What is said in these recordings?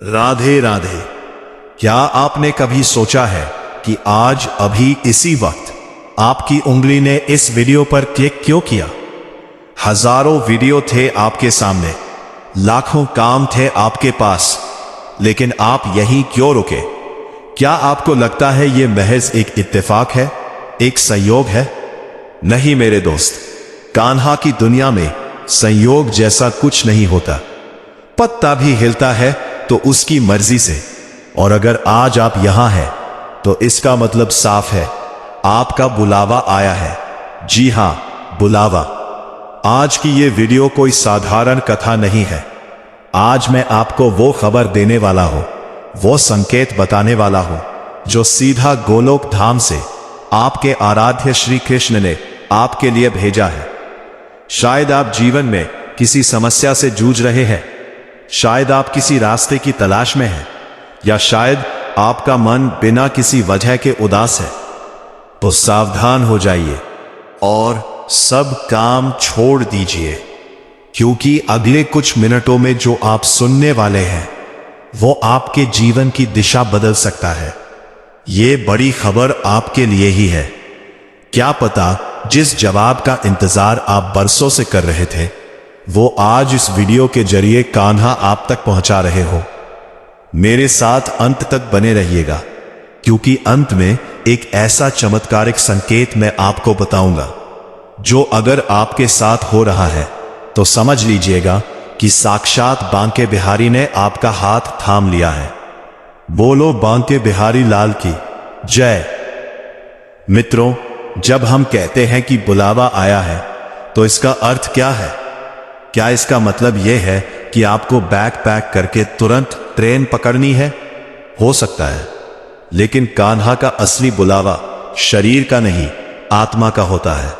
राधे राधे। क्या आपने कभी सोचा है कि आज अभी इसी वक्त आपकी उंगली ने इस वीडियो पर क्लिक क्यों किया? हजारों वीडियो थे आपके सामने, लाखों काम थे आपके पास, लेकिन आप यहीं क्यों रुके? क्या आपको लगता है यह महज एक इत्तेफाक है, एक संयोग है? नहीं मेरे दोस्त, कान्हा की दुनिया में संयोग जैसा कुछ नहीं होता। पत्ता भी हिलता है तो उसकी मर्जी से, और अगर आज आप यहां हैं तो इसका मतलब साफ है, आपका बुलावा आया है। जी हां, बुलावा। आज की ये वीडियो कोई साधारण कथा नहीं है। आज मैं आपको वो खबर देने वाला हूं, वो संकेत बताने वाला हूं जो सीधा गोलोक धाम से आपके आराध्य श्री कृष्ण ने आपके लिए भेजा है। शायद आप जीवन में किसी समस्या से जूझ रहे हैं, शायद आप किसी रास्ते की तलाश में हैं, या शायद आपका मन बिना किसी वजह के उदास है। तो सावधान हो जाइए और सब काम छोड़ दीजिए, क्योंकि अगले कुछ मिनटों में जो आप सुनने वाले हैं वो आपके जीवन की दिशा बदल सकता है। ये बड़ी खबर आपके लिए ही है। क्या पता जिस जवाब का इंतजार आप बरसों से कर रहे थे वो आज इस वीडियो के जरिए कान्हा आप तक पहुंचा रहे हो। मेरे साथ अंत तक बने रहिएगा, क्योंकि अंत में एक ऐसा चमत्कारिक संकेत मैं आपको बताऊंगा जो अगर आपके साथ हो रहा है तो समझ लीजिएगा कि साक्षात बांके बिहारी ने आपका हाथ थाम लिया है। बोलो बांके बिहारी लाल की जय। मित्रों, जब हम कहते हैं कि बुलावा आया है तो इसका अर्थ क्या है? क्या इसका मतलब यह है कि आपको बैग पैक करके तुरंत ट्रेन पकड़नी है? हो सकता है, लेकिन कान्हा का असली बुलावा शरीर का नहीं, आत्मा का होता है।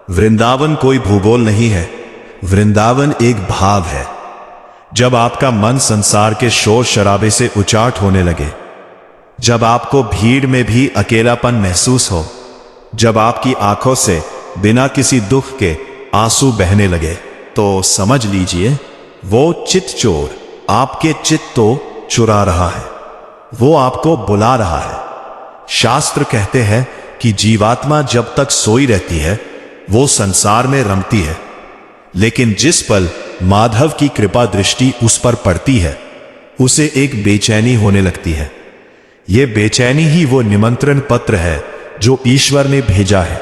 वृंदावन कोई भूगोल नहीं है, वृंदावन एक भाव है। जब आपका मन संसार के शोर शराबे से उचाट होने लगे, जब आपको भीड़ में भी अकेलापन महसूस हो, जब आपकी आंखों से बिना किसी दुख के आंसू बहने लगे, तो समझ लीजिए वो चित चोर आपके चित्त तो चुरा रहा है, वो आपको बुला रहा है। शास्त्र कहते हैं कि जीवात्मा जब तक सोई रहती है वो संसार में रमती है, लेकिन जिस पल माधव की कृपा दृष्टि उस पर पड़ती है उसे एक बेचैनी होने लगती है। ये बेचैनी ही वो निमंत्रण पत्र है जो ईश्वर ने भेजा है।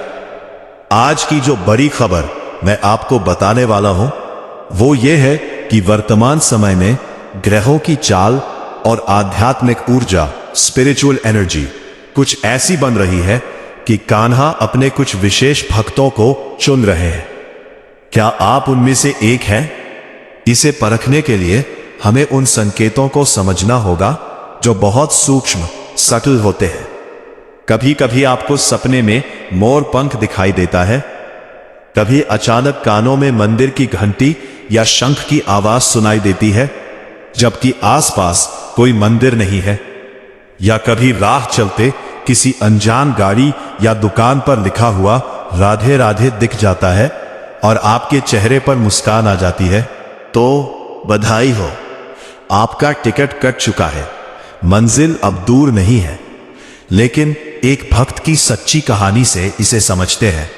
आज की जो बड़ी खबर मैं आपको बताने वाला हूं वो ये है कि वर्तमान समय में ग्रहों की चाल और आध्यात्मिक ऊर्जा, स्पिरिचुअल एनर्जी कुछ ऐसी बन रही है कि कान्हा अपने कुछ विशेष भक्तों को चुन रहे हैं। क्या आप उनमें से एक हैं? इसे परखने के लिए हमें उन संकेतों को समझना होगा जो बहुत सूक्ष्म, सटल होते हैं। कभी कभी आपको सपने में मोर पंख दिखाई देता है, कभी अचानक कानों में मंदिर की घंटी या शंख की आवाज सुनाई देती है जबकि आसपास कोई मंदिर नहीं है, या कभी राह चलते किसी अनजान गाड़ी या दुकान पर लिखा हुआ राधे राधे दिख जाता है और आपके चेहरे पर मुस्कान आ जाती है। तो बधाई हो, आपका टिकट कट चुका है, मंजिल अब दूर नहीं है। लेकिन एक भक्त की सच्ची कहानी से इसे समझते हैं,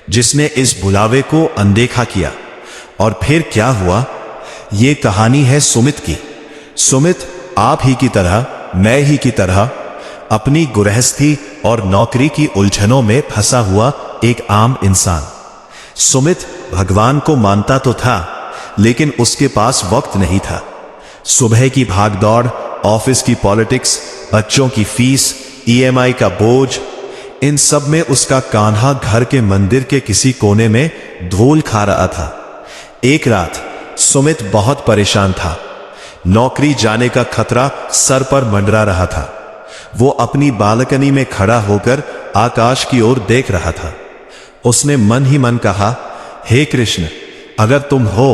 जिसने इस बुलावे को अनदेखा किया। और फिर क्या हुआ? ये कहानी है सुमित की। सुमित आप ही की तरह, मैं ही की तरह अपनी गृहस्थी और नौकरी की उलझनों में फंसा हुआ एक आम इंसान। सुमित भगवान को मानता तो था, लेकिन उसके पास वक्त नहीं था। सुबह की भागदौड़, ऑफिस की पॉलिटिक्स, बच्चों की फीस, ईएमआई का बोझ, इन सब में उसका कान्हा घर के मंदिर के किसी कोने में धूल खा रहा था। एक रात सुमित बहुत परेशान था। नौकरी जाने का खतरा सर पर मंडरा रहा था। वो अपनी बालकनी में खड़ा होकर आकाश की ओर देख रहा था। उसने मन ही मन कहा, हे कृष्ण, अगर तुम हो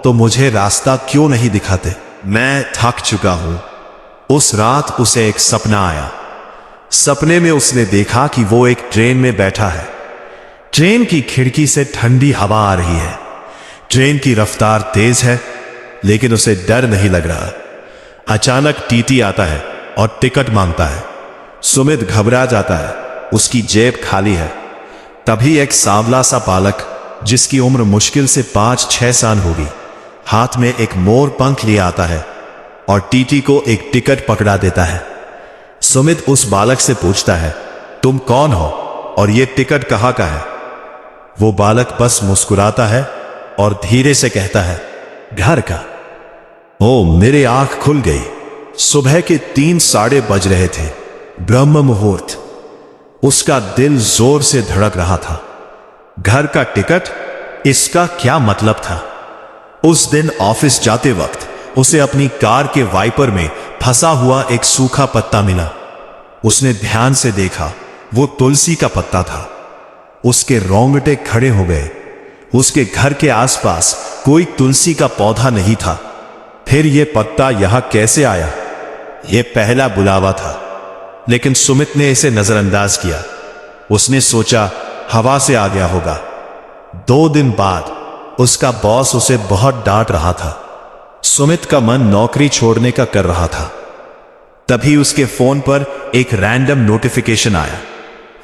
तो मुझे रास्ता क्यों नहीं दिखाते? मैं थक चुका हूं। उस रात उसे एक सपना आया। सपने में उसने देखा कि वो एक ट्रेन में बैठा है। ट्रेन की खिड़की से ठंडी हवा आ रही है। ट्रेन की रफ्तार तेज है, लेकिन उसे डर नहीं लग रहा। अचानक टीटी आता है और टिकट मांगता है। सुमित घबरा जाता है, उसकी जेब खाली है। तभी एक सांवला सा बालक, जिसकी उम्र मुश्किल से 5-6 साल होगी, हाथ में एक मोर पंख लिए आता है और टीटी को एक टिकट पकड़ा देता है। सुमित उस बालक से पूछता है, तुम कौन हो और ये टिकट कहाँ का है? वो बालक बस मुस्कुराता है और धीरे से कहता है, घर का। ओ, मेरी आंख खुल गई। सुबह के 3 बज रहे थे, ब्रह्म मुहूर्त। उसका दिल जोर से धड़क रहा था। घर का टिकट, इसका क्या मतलब था? उस दिन ऑफिस जाते वक्त उसे अपनी कार के वाइपर में फंसा हुआ एक सूखा पत्ता मिला। उसने ध्यान से देखा, वो तुलसी का पत्ता था। उसके रोंगटे खड़े हो गए। उसके घर के आसपास कोई तुलसी का पौधा नहीं था। फिर यह पत्ता यहां कैसे आया? यह पहला बुलावा था, लेकिन सुमित ने इसे नजरअंदाज किया। उसने सोचा हवा से आ गया होगा। 2 दिन बाद उसका बॉस उसे बहुत डांट रहा था। सुमित का मन नौकरी छोड़ने का कर रहा था। तभी उसके फोन पर एक रैंडम नोटिफिकेशन आया।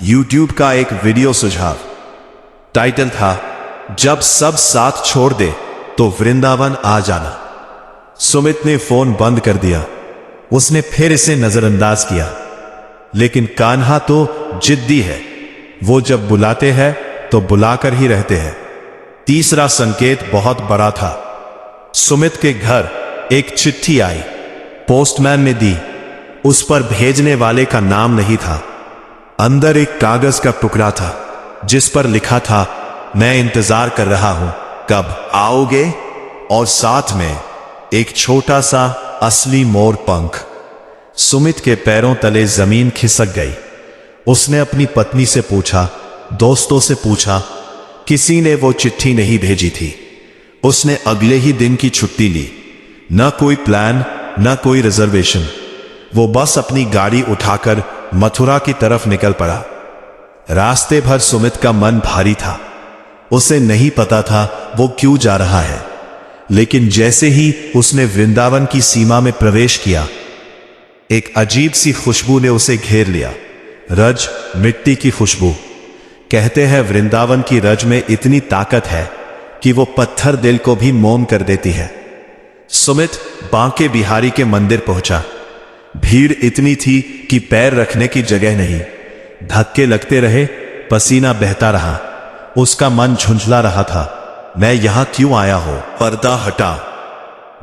YouTube का एक वीडियो सुझाव। टाइटल था, जब सब साथ छोड़ दे तो वृंदावन आ जाना। सुमित ने फोन बंद कर दिया। उसने फिर इसे नजरअंदाज किया, लेकिन कान्हा तो जिद्दी है। वो जब बुलाते हैं तो बुलाकर ही रहते हैं। तीसरा संकेत बहुत बड़ा था। सुमित के घर एक चिट्ठी आई, पोस्टमैन ने दी। उस पर भेजने वाले का नाम नहीं था। अंदर एक कागज का टुकड़ा था, जिस पर लिखा था, मैं इंतजार कर रहा हूं, कब आओगे? और साथ में एक छोटा सा असली मोर पंख। सुमित के पैरों तले जमीन खिसक गई। उसने अपनी पत्नी से पूछा, दोस्तों से पूछा, किसी ने वो चिट्ठी नहीं भेजी थी। उसने अगले ही दिन की छुट्टी ली। न कोई प्लान, न कोई रिजर्वेशन। वो बस अपनी गाड़ी उठाकर मथुरा की तरफ निकल पड़ा। रास्ते भर सुमित का मन भारी था। उसे नहीं पता था वो क्यों जा रहा है, लेकिन जैसे ही उसने वृंदावन की सीमा में प्रवेश किया, एक अजीब सी खुशबू ने उसे घेर लिया। रज, मिट्टी की खुशबू। कहते हैं वृंदावन की रज में इतनी ताकत है कि वो पत्थर दिल को भी मौन कर देती है। सुमित बांके बिहारी के मंदिर पहुंचा। भीड़ इतनी थी कि पैर रखने की जगह नहीं। धक्के लगते रहे, पसीना बहता रहा। उसका मन झुंझला रहा था, मैं यहां क्यों आया हूं? पर्दा हटा।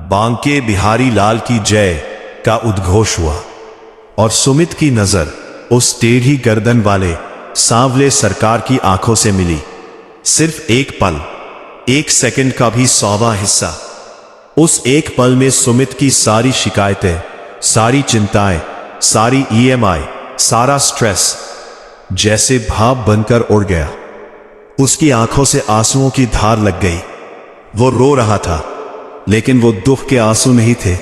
बांके बिहारी लाल की जय का उद्घोष हुआ और सुमित की नजर उस टेढ़ी गर्दन वाले सांवले सरकार की आंखों से मिली। सिर्फ एक पल, 1 सेकंड का भी 100वां हिस्सा। उस एक पल में सुमित की सारी शिकायतें, सारी चिंताएं, सारी EMI, सारा स्ट्रेस जैसे भाप बनकर उड़ गया। उसकी आंखों से आंसुओं की धार लग गई। वो रो रहा था, लेकिन वो दुख के आंसू नहीं थे।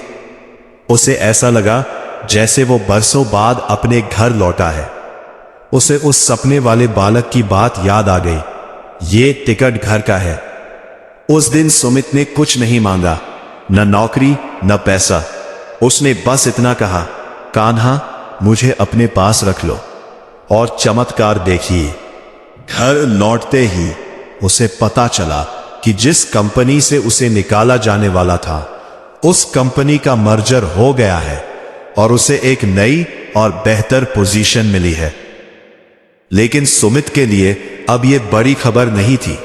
उसे ऐसा लगा जैसे वो बरसों बाद अपने घर लौटा है। उसे उस सपने वाले बालक की बात याद आ गई। ये टिकट घर का है। उस दिन सुमित ने कुछ नहीं मांगा, न नौकरी, न पैसा। उसने बस इतना कहा, कान्हा, मुझे अपने पास रख लो। और चमत्कार देखिए, घर लौटते ही उसे पता चला कि जिस कंपनी से उसे निकाला जाने वाला था, उस कंपनी का मर्जर हो गया है और उसे एक नई और बेहतर पोजीशन मिली है। लेकिन सुमित के लिए अब यह बड़ी खबर नहीं थी।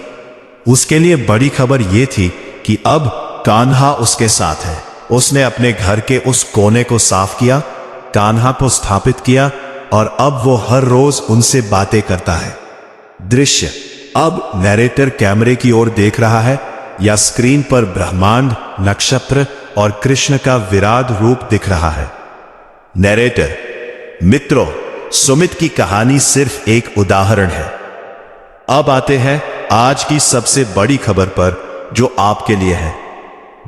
उसके लिए बड़ी खबर यह थी कि अब कान्हा उसके साथ है। उसने अपने घर के उस कोने को साफ किया, कान्हा को स्थापित किया और अब वो हर रोज उनसे बातें करता है। दृश्य अब नैरेटर कैमरे की ओर देख रहा है या स्क्रीन पर ब्रह्मांड, नक्षत्र और कृष्ण का विराट रूप दिख रहा है। नैरेटर, मित्रों, सुमित की कहानी सिर्फ एक उदाहरण है। अब आते हैं आज की सबसे बड़ी खबर पर, जो आपके लिए है।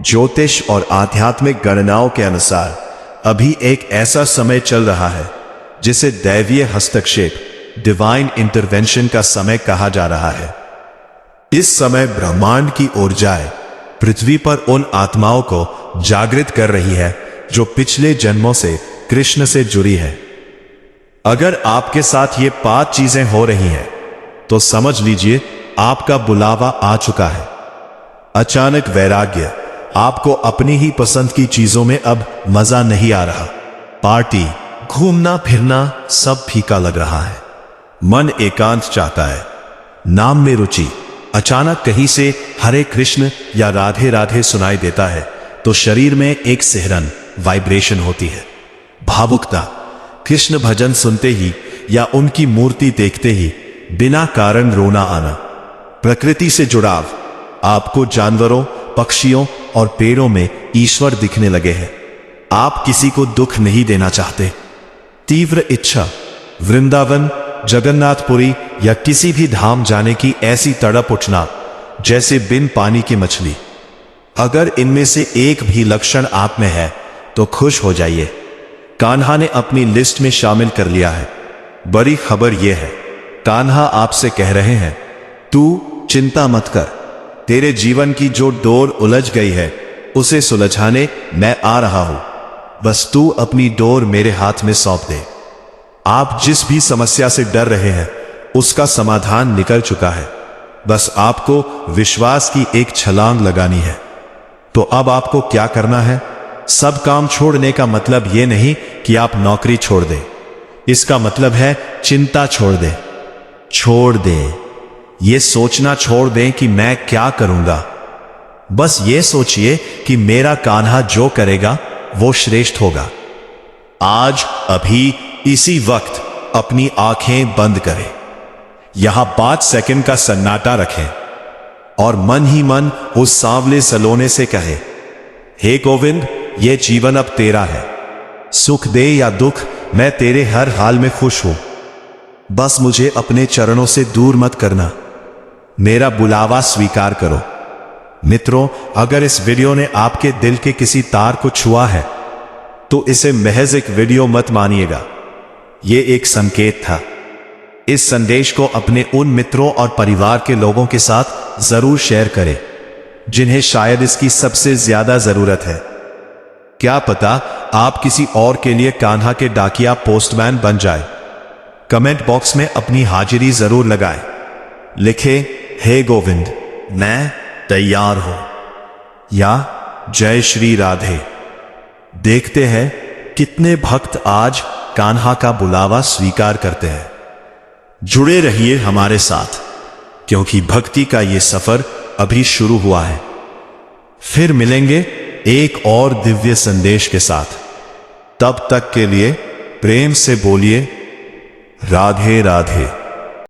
ज्योतिष और आध्यात्मिक गणनाओं के अनुसार अभी एक ऐसा समय चल रहा है जिसे दैवीय हस्तक्षेप, डिवाइन इंटरवेंशन का समय कहा जा रहा है। इस समय ब्रह्मांड की ऊर्जाएं पृथ्वी पर उन आत्माओं को जागृत कर रही है जो पिछले जन्मों से कृष्ण से जुड़ी है। अगर आपके साथ ये 5 चीजें हो रही हैं तो समझ लीजिए आपका बुलावा आ चुका है। अचानक वैराग्य, आपको अपनी ही पसंद की चीजों में अब मजा नहीं आ रहा। पार्टी, घूमना फिरना सब फीका लग रहा है। मन एकांत चाहता है। नाम में रुचि, अचानक कहीं से हरे कृष्ण या राधे राधे सुनाई देता है तो शरीर में एक सिहरन, वाइब्रेशन होती है। भावुकता, कृष्ण भजन सुनते ही या उनकी मूर्ति देखते ही बिना कारण रोना आना। प्रकृति से जुड़ाव, आपको जानवरों, पक्षियों और पेड़ों में ईश्वर दिखने लगे हैं। आप किसी को दुख नहीं देना चाहते। तीव्र इच्छा, वृंदावन, जगन्नाथपुरी या किसी भी धाम जाने की ऐसी तड़प उठना जैसे बिन पानी की मछली। अगर इनमें से एक भी लक्षण आप में है तो खुश हो जाइए, कान्हा ने अपनी लिस्ट में शामिल कर लिया है। बड़ी खबर यह है, कान्हा आपसे कह रहे हैं, तू चिंता मत कर, तेरे जीवन की जो डोर उलझ गई है उसे सुलझाने मैं आ रहा हूं। बस तू अपनी डोर मेरे हाथ में सौंप दे। आप जिस भी समस्या से डर रहे हैं उसका समाधान निकल चुका है। बस आपको विश्वास की एक छलांग लगानी है। तो अब आपको क्या करना है? सब काम छोड़ने का मतलब यह नहीं कि आप नौकरी छोड़ दें। इसका मतलब है चिंता छोड़ दें। छोड़ दें, यह सोचना छोड़ दें कि मैं क्या करूंगा। बस ये सोचिए कि मेरा कान्हा जो करेगा वो श्रेष्ठ होगा। आज, अभी, इसी वक्त अपनी आंखें बंद करें। यहां 5 सेकंड का सन्नाटा रखें और मन ही मन उस सांवले सलोने से कहे, हे गोविंद, ये जीवन अब तेरा है। सुख दे या दुख, मैं तेरे हर हाल में खुश हूं। बस मुझे अपने चरणों से दूर मत करना। मेरा बुलावा स्वीकार करो। मित्रों, अगर इस वीडियो ने आपके दिल के किसी तार को छुआ है तो इसे महज एक वीडियो मत मानिएगा। यह एक संकेत था। इस संदेश को अपने उन मित्रों और परिवार के लोगों के साथ जरूर शेयर करें जिन्हें शायद इसकी सबसे ज्यादा जरूरत है। क्या पता आप किसी और के लिए कान्हा के डाकिया पोस्टमैन बन जाए। कमेंट बॉक्स में अपनी हाजिरी जरूर लगाएं। लिखे, हे गोविंद, मैं तैयार हूं, या जय श्री राधे। देखते हैं कितने भक्त आज कान्हा का बुलावा स्वीकार करते हैं। जुड़े रहिए हमारे साथ, क्योंकि भक्ति का यह सफर अभी शुरू हुआ है। फिर मिलेंगे एक और दिव्य संदेश के साथ। तब तक के लिए प्रेम से बोलिए, राधे राधे।